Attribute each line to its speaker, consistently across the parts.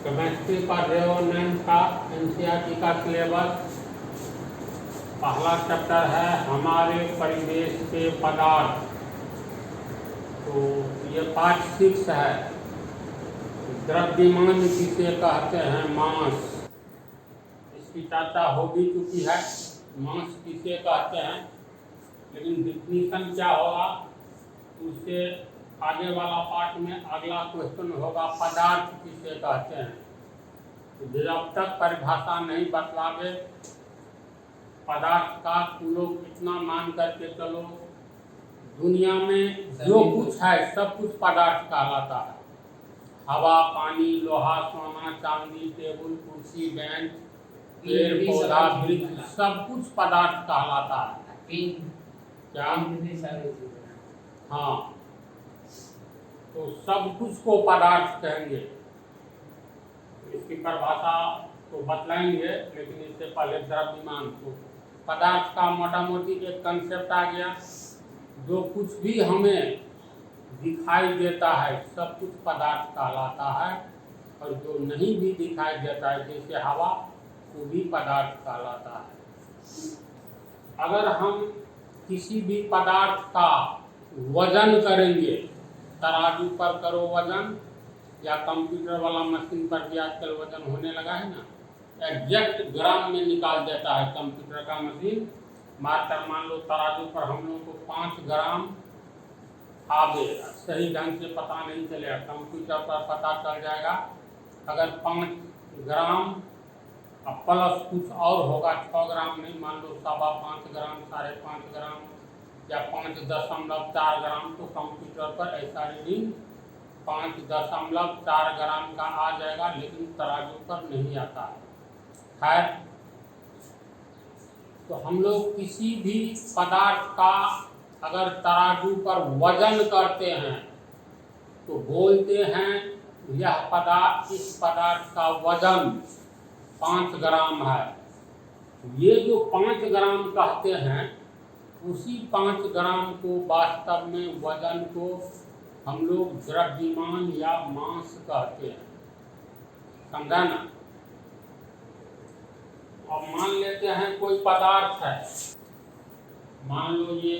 Speaker 1: Chemistry पढ़ रहे हो 9th का एनसीईआरटी का सिलेबस। पहला चैप्टर है हमारे परिवेश के पदार्थ। तो ये पार्ट 6 है। द्रव्यमान किसे कहते हैं? मास। इसकी चर्चा हो भी चुकी है, मास किसे कहते हैं, लेकिन डिफिनीशन क्या होगा उससे आगे वाला पार्ट में अगला क्वेश्चन होगा पदार्थ किसे कहते हैं। तो जब तक परिभाषा नहीं बतलावे पदार्थ का, तुम लोग इतना मान करके चलो दुनिया में जो कुछ है सब कुछ पदार्थ कहलाता है। हवा, पानी, लोहा, सोना, चांदी, टेबल, कुर्सी, बेंच, पेड़ पौधा, वृक्ष, सब कुछ पदार्थ कहलाता है। क्या? हाँ, तो सब कुछ को पदार्थ कहेंगे। इसकी परिभाषा तो बतलाएंगे, लेकिन इससे पहले द्रव्यमान। तो पदार्थ का मोटा मोटी एक कंसेप्ट आ गया। जो कुछ भी हमें दिखाई देता है सब कुछ पदार्थ कहलाता है, और जो नहीं भी दिखाई देता है जैसे हवा, वो भी पदार्थ कहलाता है। अगर हम किसी भी पदार्थ का वजन करेंगे, तराजू पर करो वजन, या कंप्यूटर वाला मशीन पर भी आजकल वजन होने लगा है ना, एग्जैक्ट ग्राम में निकाल देता है कंप्यूटर का मशीन। मारकर मान लो तराजू पर हम लोगों को 5 ग्राम आवे, सही ढंग से पता नहीं चलेगा, कंप्यूटर पर पता चल जाएगा। अगर 5 ग्राम प्लस कुछ और होगा, 6 ग्राम नहीं, मान लो 5.25 ग्राम, 5.5 ग्राम या 5.4 ग्राम, तो कंप्यूटर पर ऐसा रीडिंग 5.4 ग्राम का आ जाएगा, लेकिन तराजू पर नहीं आता है। खैर, तो हम लोग किसी भी पदार्थ का अगर तराजू पर वजन करते हैं तो बोलते हैं यह पदार्थ, इस पदार्थ का वजन 5 ग्राम है। ये जो 5 ग्राम कहते हैं, उसी 5 ग्राम को वास्तव में वजन को हम लोग द्रव्यमान या मास कहते हैं। समझा ना? अब मान लेते हैं कोई पदार्थ है, मान लो ये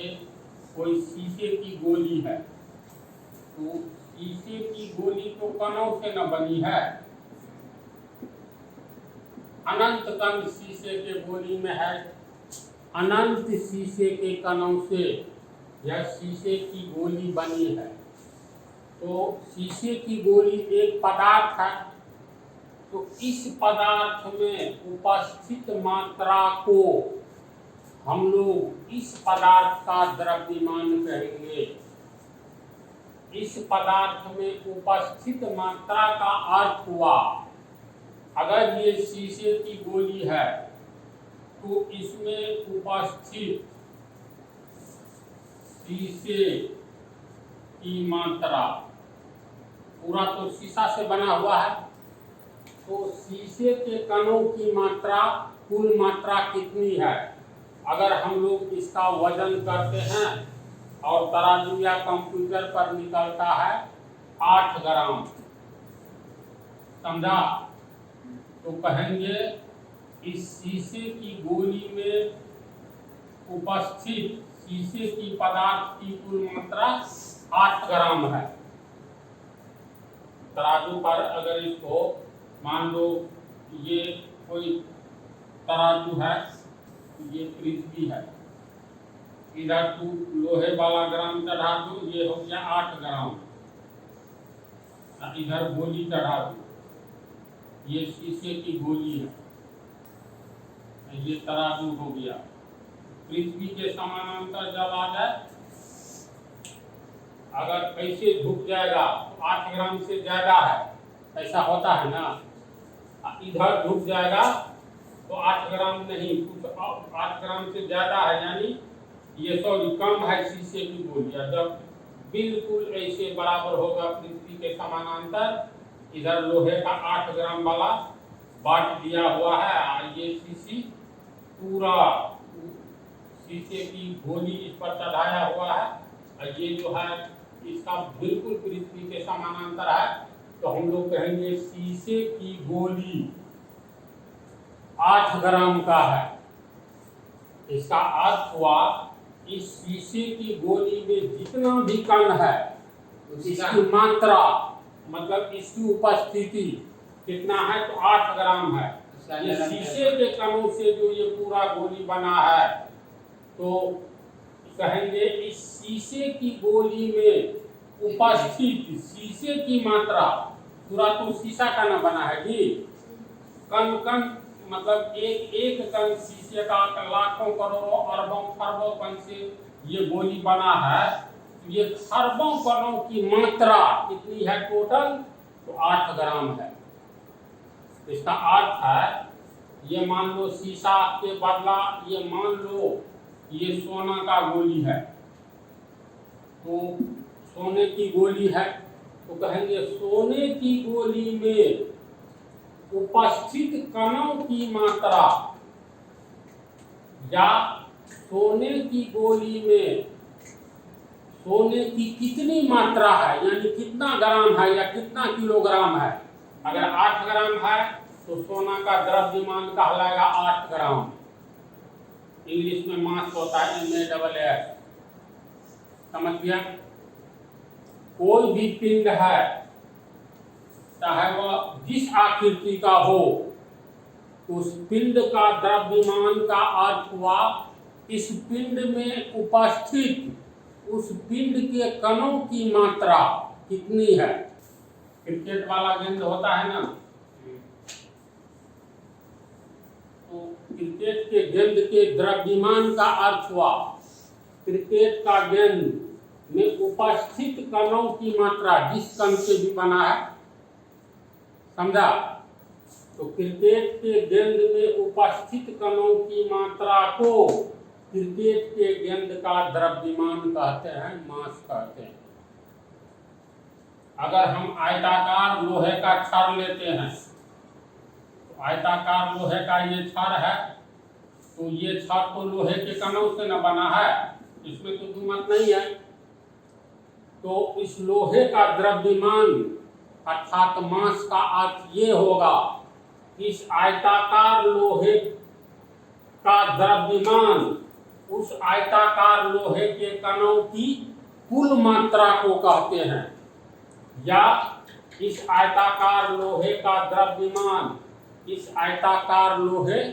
Speaker 1: कोई शीशे की गोली है, तो शीशे की गोली तो कणों से न बनी है। अनंत कण शीशे के गोली में है, अनंत शीशे के कणों से यह शीशे की गोली बनी है। तो शीशे की गोली एक पदार्थ है, तो इस पदार्थ में उपस्थित मात्रा को हम लोग इस पदार्थ का द्रव्यमान कहेंगे। इस पदार्थ में उपस्थित मात्रा का अर्थ हुआ, अगर ये शीशे की गोली है तो इसमें उपस्थित शीशे की मात्रा, पूरा तो शीशा से बना हुआ है, तो शीशे के कणों की मात्रा, कुल मात्रा कितनी है? अगर हम लोग इसका वजन करते हैं और तराजू या कंप्यूटर पर निकलता है 8 ग्राम, समझा? तो कहेंगे इस शीशे की गोली में उपस्थित शीशे की पदार्थ की कुल मात्रा 8 ग्राम है। तराजू पर अगर इसको मान लो ये कोई तराजू है, ये पृथ्वी है, इधर तू लोहे वाला ग्राम चढ़ा दो, ये हो गया 8 ग्राम, इधर गोली चढ़ा दो, ये शीशे की गोली है, ये तराजू हो गया। पृथ्वी के समानांतर जब आ जाए, अगर ऐसे झुक जाएगा तो 8 ग्राम से ज्यादा है, ऐसा होता है ना। इधर झुक जाएगा तो 8 ग्राम नहीं, कुछ 8 ग्राम से ज्यादा है, यानी ये कम है शीशे की गोलियां। जब बिल्कुल ऐसे बराबर होगा पृथ्वी के समानांतर, इधर लोहे का 8 ग्राम वाला बांट दिया हुआ है, ये शीशी पूरा शीशे की गोली इस पर चढ़ाया हुआ है, और ये जो है इसका बिल्कुल पृथ्वी के समानांतर है, तो हम लोग कहेंगे शीशे की गोली 8 ग्राम का है। इसका अर्थ हुआ इस शीशे की गोली में जितना भी कण है इसकी मात्रा मतलब इसकी उपस्थिति कितना है तो 8 ग्राम है। ये शीशे के कणों से जो ये पूरा गोली बना है तो कहेंगे इस शीशे की गोली में उपस्थित शीशे की मात्रा, पूरा तो शीशा का न बना है जी, कण कण मतलब एक एक कण शीशे का लाखों करोड़ों अरबों खरबों कण से ये गोली बना है। ये खरबों कणों की मात्रा कितनी है टोटल तो 8 ग्राम है। इसका अर्थ है ये मान लो शीशा के बदला ये मान लो ये सोना का गोली है, तो सोने की गोली है तो कहेंगे सोने की गोली में उपस्थित कणों की मात्रा या सोने की गोली में सोने की कितनी मात्रा है यानी कितना ग्राम है या कितना किलोग्राम है। अगर 8 ग्राम है तो सोना का द्रव्यमान कहलाएगा 8 ग्राम। इंग्लिश में मास होता है MASS। समझ गया। कोई भी पिंड है चाहे वह जिस आकृति का हो उस पिंड का द्रव्यमान का अर्थ हुआ इस पिंड में उपस्थित उस पिंड के कणों की मात्रा कितनी है। क्रिकेट वाला गेंद होता है ना, तो क्रिकेट के गेंद के द्रव्यमान का अर्थ हुआ क्रिकेट का गेंद में उपस्थित कणों की मात्रा जिस कण से भी बना है, समझा। तो क्रिकेट के गेंद में उपस्थित कणों की मात्रा को क्रिकेट के गेंद का द्रव्यमान कहते हैं, मास कहते हैं। अगर हम आयताकार लोहे का छड़ लेते हैं तो आयताकार लोहे का ये छड़ है तो ये छड़ तो लोहे के कणों से न बना है, इसमें तो कीमत नहीं है। तो इस लोहे का द्रव्यमान अर्थात मास का अर्थ ये होगा इस आयताकार लोहे का द्रव्यमान उस आयताकार लोहे के कणों की कुल मात्रा को कहते हैं, या इस आयताकार लोहे का द्रव्यमान इस आयताकार लोहे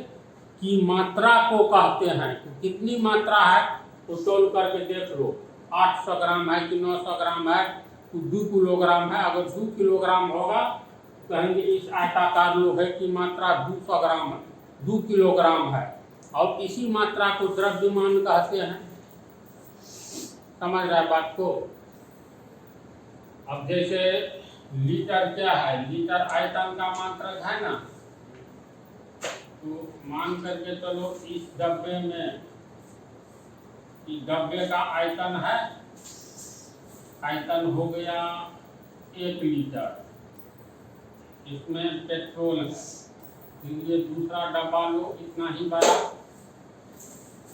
Speaker 1: की मात्रा को कहते हैं। तो कितनी मात्रा है तो तोल करके देख लो, 800 ग्राम है कि 900 ग्राम है तो 2 किलोग्राम है। अगर 2 किलोग्राम होगा तो कहेंगे इस आयताकार लोहे की मात्रा 200 ग्राम है, 2 किलोग्राम है, और इसी मात्रा को द्रव्यमान कहते हैं। समझ रहे बात को। अब जैसे लीटर क्या है, लीटर आयतन का मात्रक है ना, तो मान करके चलो इस डब्बे में इस डब्बे का आयतन है, आयतन हो गया 1 लीटर। इसमें पेट्रोल है, फिर ये दूसरा डब्बा लो इतना ही बड़ा,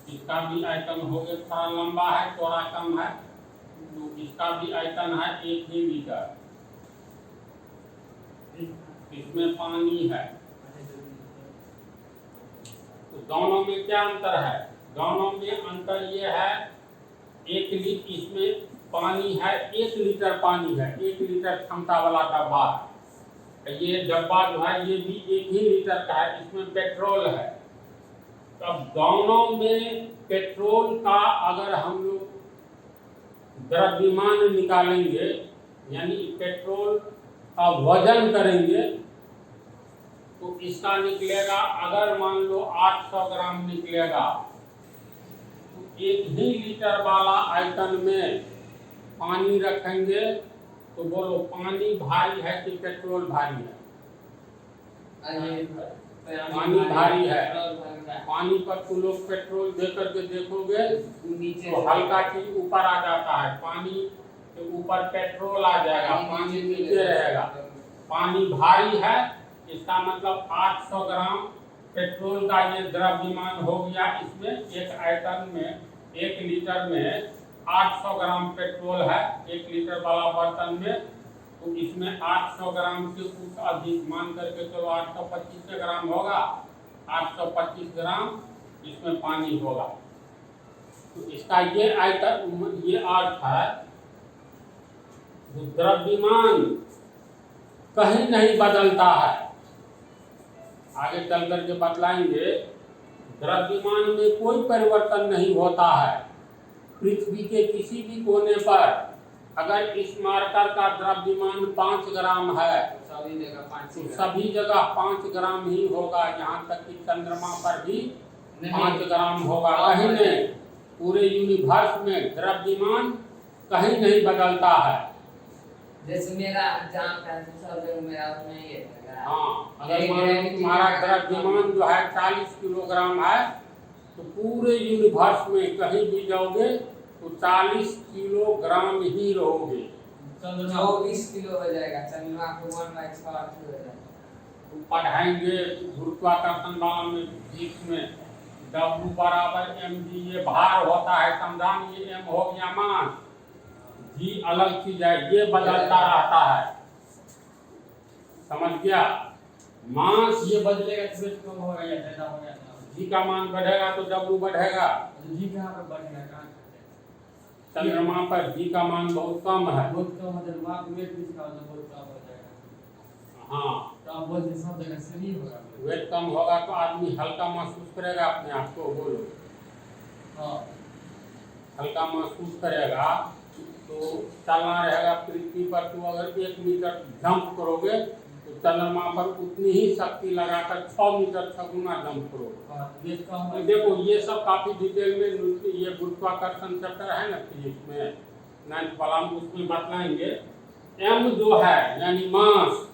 Speaker 1: इसका भी आयतन हो गया, थोड़ा लंबा है थोड़ा कम है, तो इसका भी आयतन है 1 ही लीटर। इसमें पानी है, तो दोनों में क्या अंतर है, दोनों में अंतर ये है 1 लीटर इसमें पानी है, 1 लीटर पानी है, 1 लीटर क्षमता वाला डब्बा है। ये डब्बा जो है ये भी 1 ही लीटर का है, इसमें पेट्रोल है। तब दोनों में पेट्रोल का अगर हम लोग द्रव्यमान निकालेंगे यानी पेट्रोल का वजन करेंगे तो इसका निकलेगा, अगर मान लो 800 ग्राम निकलेगा तो 1 ही लीटर वाला आयतन में पानी रखेंगे तो बोलो पानी भारी है कि पेट्रोल भारी है। पानी भारी है। पानी पर तो लोग पेट्रोल देकर के देखोगे तो हल्का चीज ऊपर आ जाता है, पानी के ऊपर पेट्रोल आ जाएगा, पानी नीचे रहेगा। पानी भारी है इसका मतलब 800 ग्राम पेट्रोल का ये द्रव्यमान हो गया। इसमें एक आयतन में 1 लीटर में 800 ग्राम पेट्रोल है 1 लीटर वाला बर्तन में, तो इसमें 800 ग्राम से कुछ अधिक, मान करके चलो 825 ग्राम होगा, 825 ग्राम इसमें पानी होगा। तो इसका ये आइटम, ये अर्थ है, जो द्रव्यमान कहीं नहीं बदलता है। आगे चल करके बतलाएंगे, द्रव्यमान में कोई परिवर्तन नहीं होता है। पृथ्वी के किसी भी कोने पर अगर इस मार्कर का द्रव्यमान 5 ग्राम है, सभी जगह 5 ग्राम ही होगा। यहाँ तक कि चंद्रमा पर भी 5 ग्राम होगा, कहीं नहीं। पूरे यूनिवर्स में द्रव्यमान कहीं नहीं बदलता है।
Speaker 2: जैसे मेरा जहाँ पे मेरा उसमें ये है।
Speaker 1: हाँ, अगर मान लो तुम्हारा द्रव्यमान जो है 40 किलोग्राम है, तो पूरे यूनिवर्स में कहीं भी जाओगे तो 40 किलोग्राम ही रहोगे।
Speaker 2: 24 किलो हो जाएगा, चंद्रमा को 1/6 हो जाएगा।
Speaker 1: तो पढ़ाएंगे गुरुत्वाकर्षण वाला में फिजिक्स में, W बराबर mg, ये भार होता है, समझा? ये m हो गया मास, g अलग चीज है, ये बदलता रहता है, समझ गया? मास
Speaker 2: ये बदलेगा तो वेट कम होगा या ज्यादा हो गया,
Speaker 1: g का मान बढ़ेगा तो W बढ़ेगा।
Speaker 2: जी कहाँ पर बढ़ेगा, कहाँ?
Speaker 1: चंद्रमा पर g का मान बहुत कम है,
Speaker 2: बहुत कम है, वहाँ पे वेट भी इसका बहुत कम हो जाएगा।
Speaker 1: हाँ,
Speaker 2: तो आप बोलते सब जगह सही होगा।
Speaker 1: वेट कम होगा तो आदमी हल्का महसूस करेगा अपने आप को, बोलो।
Speaker 2: हाँ,
Speaker 1: हल्का महसूस करेगा तो चलना रहेगा पृथ्वी पर। तो अगर 1 मीटर जंप करोगे तो चंद्रमा पर उतनी ही शक्ति लगाकर 6 मीटर 6 गुना जंप करोगे।
Speaker 2: वेट कम
Speaker 1: तो देखो ये सब काफी डिटेल में, ये गुरुत्वाकर्षण चैप्टर है ना फिजिक्स में 9th वाला, उसमें बतलाएंगे। m जो है यानी मास,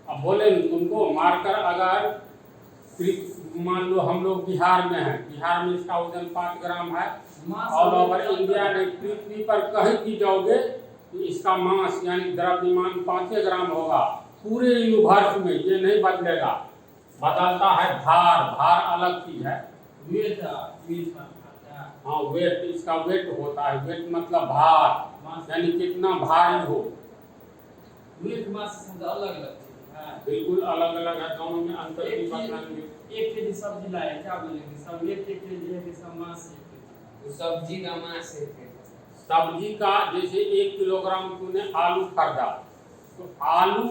Speaker 1: अब बोले उनको मार्कर, अगर मान लो हम लोग बिहार में हैं, बिहार में इसका वजन 5 ग्राम है, ऑल ओवर इंडिया में पृथ्वी पर कहीं भी जाओगे तो इसका मास यानी द्रव्यमान 5 ग्राम होगा। पूरे यूनिवर्स में ये नहीं बदलेगा, बदलता है भार। भार अलग चीज है,
Speaker 2: वेट
Speaker 1: हाँ वेट, इसका वेट होता है। वेट मतलब भार, यानी कितना भारी हो।
Speaker 2: वेट मास से अलग अलग
Speaker 1: बिल्कुल अलग अलग है, दोनों में अंतर भी बताएंगे।
Speaker 2: 1 केजी सब्जी लाए, क्या बोलेंगे? सब 1 केजी है कि सब मास है? तो सब्जी का मास है।
Speaker 1: सब्जी का जैसे 1 किलोग्राम तूने आलू खरीदा, तो आलू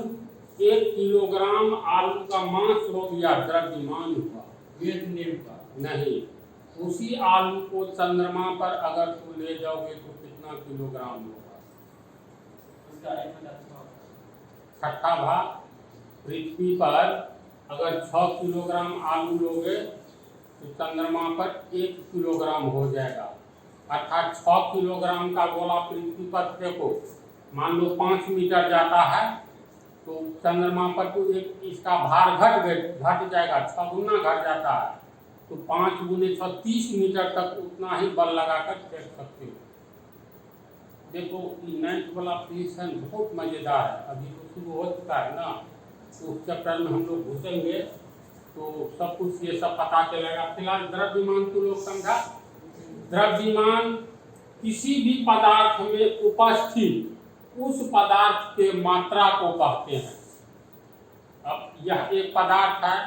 Speaker 1: 1 किलोग्राम आलू का मास हो गया, द्रव्यमान हुआ,
Speaker 2: वेट नहीं हुआ।
Speaker 1: नहीं। उसी आलू को चंद्रमा पर अगर तू ले जाओगे तो कितना किलोग्राम होगा?
Speaker 2: उसका 1/6।
Speaker 1: छठा भाग, पृथ्वी पर अगर 6 किलोग्राम आलू लोगे तो चंद्रमा पर 1 किलोग्राम हो जाएगा। अर्थात 6 किलोग्राम का गोला पृथ्वी पर फेंको, मान लो 5 मीटर जाता है, तो चंद्रमा पर तो एक इसका भार घट जाएगा, 6 गुना घट जाता है। तो 5 गुने 6 30 मीटर तक उतना ही बल लगाकर फेंक सकते हो। देखो 9th वाला फिजिक्स बहुत मजेदार है, अभी तो शुरू हो चुका है ना, तो उस चैप्टर में हम लोग घुसेंगे तो सब कुछ ये सब पता चलेगा। फिलहाल द्रव्यमान तो लोग समझा। द्रव्यमान किसी भी पदार्थ में उपस्थित उस पदार्थ के मात्रा को कहते हैं। अब यह एक पदार्थ है,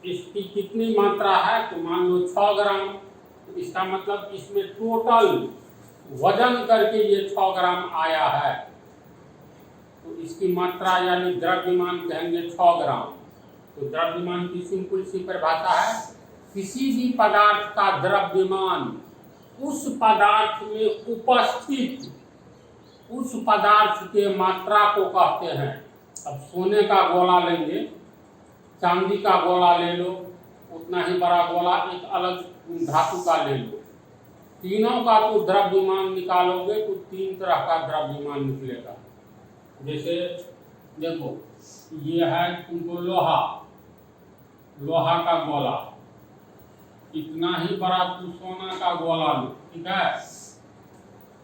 Speaker 1: इसकी कितनी मात्रा है? तो मान लो 6 ग्राम, तो इसका मतलब इसमें टोटल वजन करके ये 6 ग्राम आया है, तो इसकी मात्रा यानी द्रव्यमान कहेंगे 6 ग्राम। तो द्रव्यमान की सिंपल सी परिभाषा है, किसी भी पदार्थ का द्रव्यमान उस पदार्थ में उपस्थित उस पदार्थ के मात्रा को कहते हैं। अब सोने का गोला लेंगे, चांदी का गोला ले लो, उतना ही बड़ा गोला एक अलग धातु का ले लो, तीनों का तो द्रव्यमान निकालोगे तो 3 तरह का द्रव्यमान निकलेगा। जैसे देखो ये है तुमको लोहा का गोला, इतना ही बड़ा तू सोना का गोला लो, ठीक है,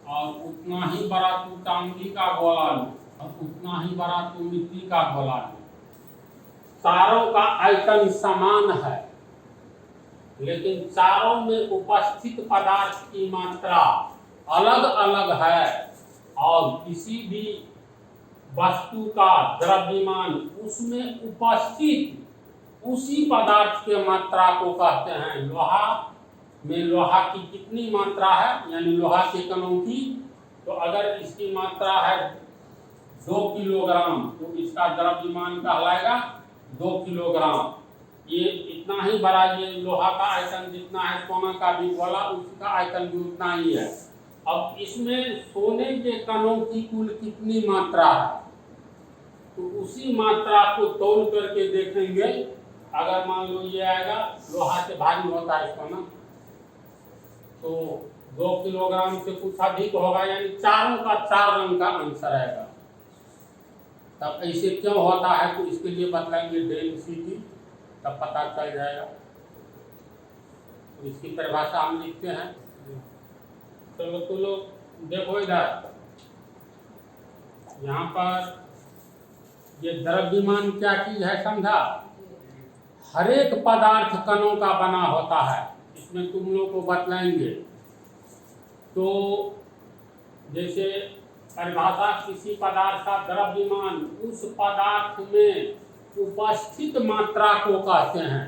Speaker 1: और उतना ही बड़ा तू चांदी का गोला लो, और उतना ही बड़ा तू मिट्टी का गोला लो। चारों का आयतन समान है, लेकिन चारों में उपस्थित पदार्थ की मात्रा अलग अलग है। और किसी भी वस्तु का द्रव्यमान उसमें उपस्थित उसी पदार्थ के मात्रा को कहते हैं। लोहा में लोहा की कितनी मात्रा है, यानी लोहा के कणों की, तो अगर इसकी मात्रा है 2 किलोग्राम तो इसका द्रव्यमान कहलाएगा 2 किलोग्राम। ये इतना ही बड़ा, ये लोहा का आयतन जितना है, सोना का भी गोला उसका आयतन भी उतना ही है। अब इसमें सोने के कणों की कुल कितनी मात्रा है, तो उसी मात्रा को तौल करके देखेंगे। अगर मान लो ये आएगा, लोहा से भारी होता है सोना, तो 2 किलोग्राम से कुछ अधिक होगा, यानी चारों का 4 रंग का आंसर आएगा। तब ऐसे क्यों होता है, तो इसके लिए बतलाएंगे डेंसिटी, तब पता चल जाएगा। तो इसकी परिभाषा हम लिखते हैं। चलो तो लोग देखो इधर, यहाँ पर ये द्रव्यमान क्या चीज है समझा। हर एक पदार्थ कणों का बना होता है, इसमें तुम लोग को बतलाएंगे। तो जैसे परिभाषा, किसी पदार्थ का द्रव्यमान उस पदार्थ में उपस्थित मात्रा को कहते हैं,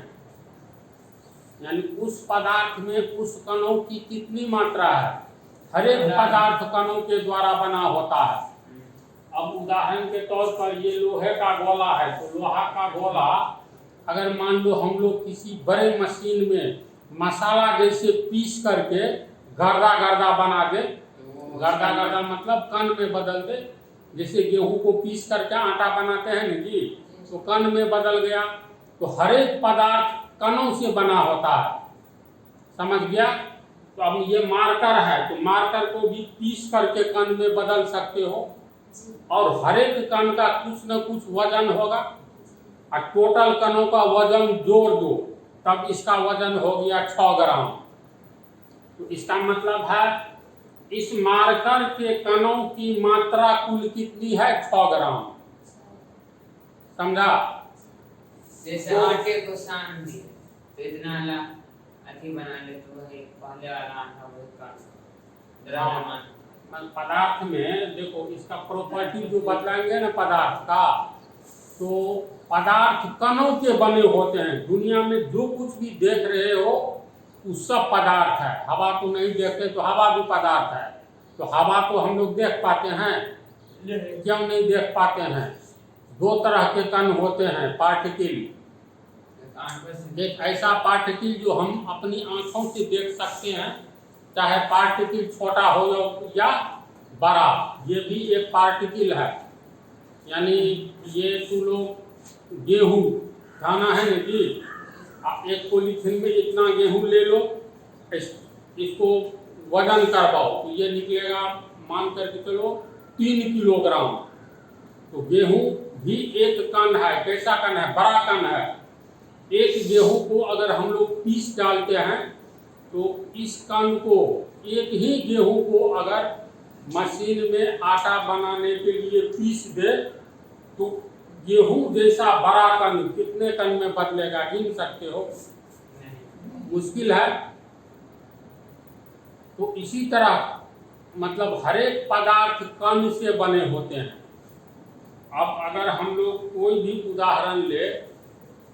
Speaker 1: यानी उस पदार्थ में उस कणों की कितनी मात्रा है। हर एक पदार्थ कणों के द्वारा बना होता है। अब उदाहरण के तौर पर ये लोहे का गोला है, तो लोहा का गोला अगर मान लो हम लोग किसी बड़े मशीन में मसाला जैसे पीस करके गर्दा गर्दा बना दे, गर्दा गर्दा मतलब कण में बदल दे, जैसे गेहूं को पीस करके आटा बनाते हैं ना जी, तो कण में बदल गया। तो हर एक पदार्थ कणों से बना होता है, समझ गया। तो अब ये मार्कर है, तो मार्कर को भी पीस करके कण में बदल सकते हो, और हर एक कण का कुछ न कुछ वजन होगा, और टोटल कणों का वजन जोड़ दो तब इसका वजन हो गया 6 ग्राम। तो इसका मतलब है इस मार्कर के कणों की मात्रा कुल कितनी है, 6 ग्राम। समझा।
Speaker 2: जैसे आटे को सान दिए तो इतना ला अति बना ले, तो वही पहले वाला आटा वो का द्रव्यमान।
Speaker 1: पदार्थ में देखो इसका प्रॉपर्टी जो बतलाएंगे ना पदार्थ का, तो पदार्थ कणों के बने होते हैं। दुनिया में जो कुछ भी देख रहे हो वो सब पदार्थ है। हवा को नहीं देखते तो हवा भी पदार्थ है। तो हवा को हम लोग देख पाते हैं, क्यों नहीं देख पाते हैं। 2 तरह के कण होते हैं, पार्टिकल। एक ऐसा पार्टिकल जो हम अपनी आंखों से देख सकते हैं, चाहे पार्टिकल छोटा हो या बड़ा, ये भी एक पार्टिकल है। यानी ये तुम लोग गेहूँ खाना है ना जी, आप एक पॉलीथीन में इतना गेहूँ ले लो, इसको वजन करवाओ, तो ये निकलेगा मान करके चलो 3 किलोग्राम। तो गेहूँ भी एक कण है। कैसा कण है, बड़ा कण है। एक गेहूँ को अगर हम लोग पीस डालते हैं, तो इस कण को, एक ही गेहूँ को अगर मशीन में आटा बनाने के लिए पीस दे, तो गेहूं जैसा बड़ा कण कितने कण में बदलेगा, गिन सकते हो, मुश्किल है। तो इसी तरह मतलब हर एक पदार्थ कण से बने होते हैं। अब अगर हम लोग कोई भी उदाहरण ले,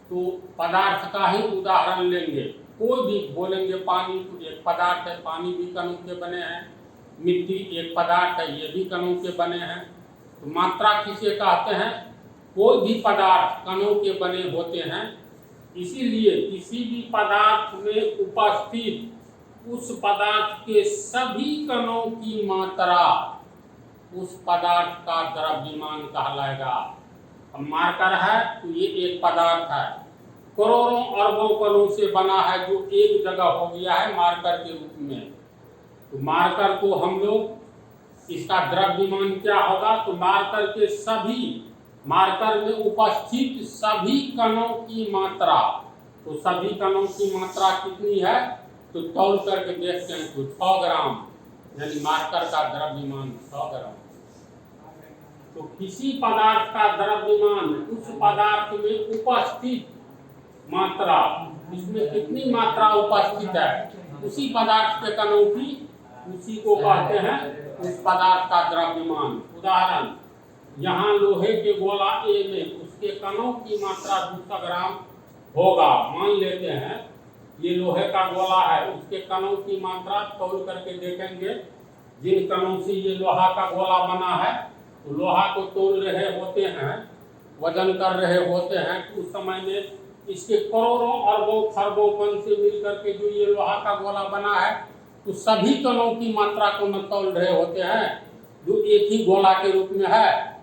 Speaker 1: तो पदार्थ का ही उदाहरण लेंगे। कोई भी बोलेंगे, पानी एक पदार्थ है, पानी भी कणों के बने हैं। मिट्टी एक पदार्थ है, ये भी कणों के बने हैं। तो मात्रा किसे कहते हैं, कोई भी पदार्थ कणों के बने होते हैं। इसीलिए किसी भी पदार्थ में उपस्थित उस पदार्थ के सभी कणों की मात्रा उस पदार्थ का द्रव्यमान कहलाएगा। अब मार्कर है तो ये एक पदार्थ है, करोड़ों अरबों कणों से बना है, जो एक जगह हो गया है मार्कर के रूप में। तो मार्कर को हम लोग, इसका द्रव्यमान क्या होगा, तो मार्कर के सभी, मार्कर में उपस्थित सभी कणों की मात्रा, तो सभी कणों की मात्रा कितनी है, तो तौल करके देखते हैं तो 6 ग्राम, यानी मार्कर का द्रव्यमान 6 ग्राम। तो किसी पदार्थ का द्रव्यमान उस पदार्थ में उपस्थित मात्रा, इसमें कितनी मात्रा उपस्थित है, उसी पदार्थ के कणों की, उसी को कहते हैं उस पदार्थ का द्रव्यमान। उदाहरण, यहाँ लोहे के गोला ए में उसके कणों की मात्रा 200 ग्राम होगा। मान लेते हैं ये लोहे का गोला है, उसके कणों की मात्रा तौल करके देखेंगे। जिन कणों से ये लोहा का गोला बना है, तो लोहा को तोल रहे होते हैं, वजन कर रहे होते हैं, तो उस समय में इसके करोड़ों अरबों खरबों कण से मिल करके जो ये लोहा का गोला बना है, तो सभी कणों की मात्रा को न तौल रहे होते हैं, जो एक ही गोला के रूप में है।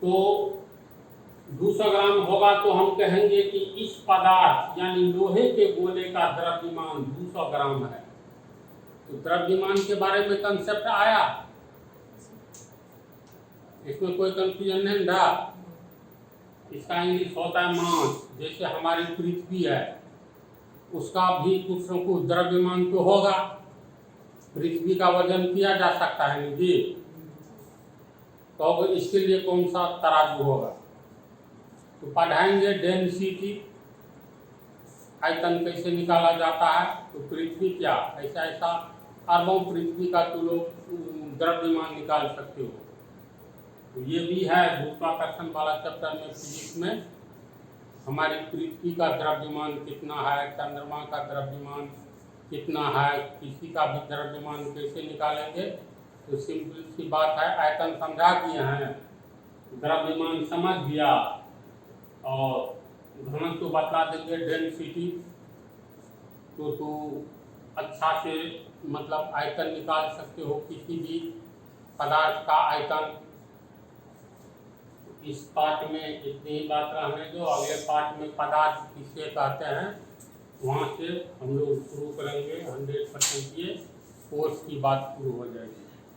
Speaker 1: तो 200 ग्राम होगा तो हम कहेंगे कि इस पदार्थ यानी लोहे के गोले का द्रव्यमान 200 ग्राम है। तो द्रव्यमान के बारे में कंसेप्ट आया, इसमें कोई कंफ्यूजन नहीं था। इसका इंग्लिश होता है मास। जैसे हमारी पृथ्वी है, उसका भी कुछ न कुछ द्रव्यमान तो होगा। पृथ्वी का वजन किया जा सकता है जी, तो इसके लिए कौन सा तराजू होगा? तो पढ़ाएंगे डेंसिटी, आयतन कैसे निकाला जाता है। तो पृथ्वी क्या, ऐसा ऐसा अरबों पृथ्वी का तो लोग द्रव्यमान निकाल सकते हो। तो ये भी है गुरुत्वाकर्षण वाला चैप्टर में, फिजिक्स में। हमारी पृथ्वी का द्रव्यमान कितना है, चंद्रमा का द्रव्यमान कितना है, किसी का भी द्रव्यमान कैसे निकालेंगे। तो सिंपल सी बात है, आयतन समझा दिए हैं, द्रव्यमान समझ दिया, और घनत्व बता देंगे डेंसिटी। तो अच्छा से मतलब आयतन निकाल सकते हो किसी भी पदार्थ का आयतन। इस पार्ट में इतनी ही बात रहने दो, अगले पार्ट में पदार्थ किसे कहते हैं वहाँ से हम लोग शुरू करेंगे। 100% ये कोर्स की बात शुरू हो जाएगी।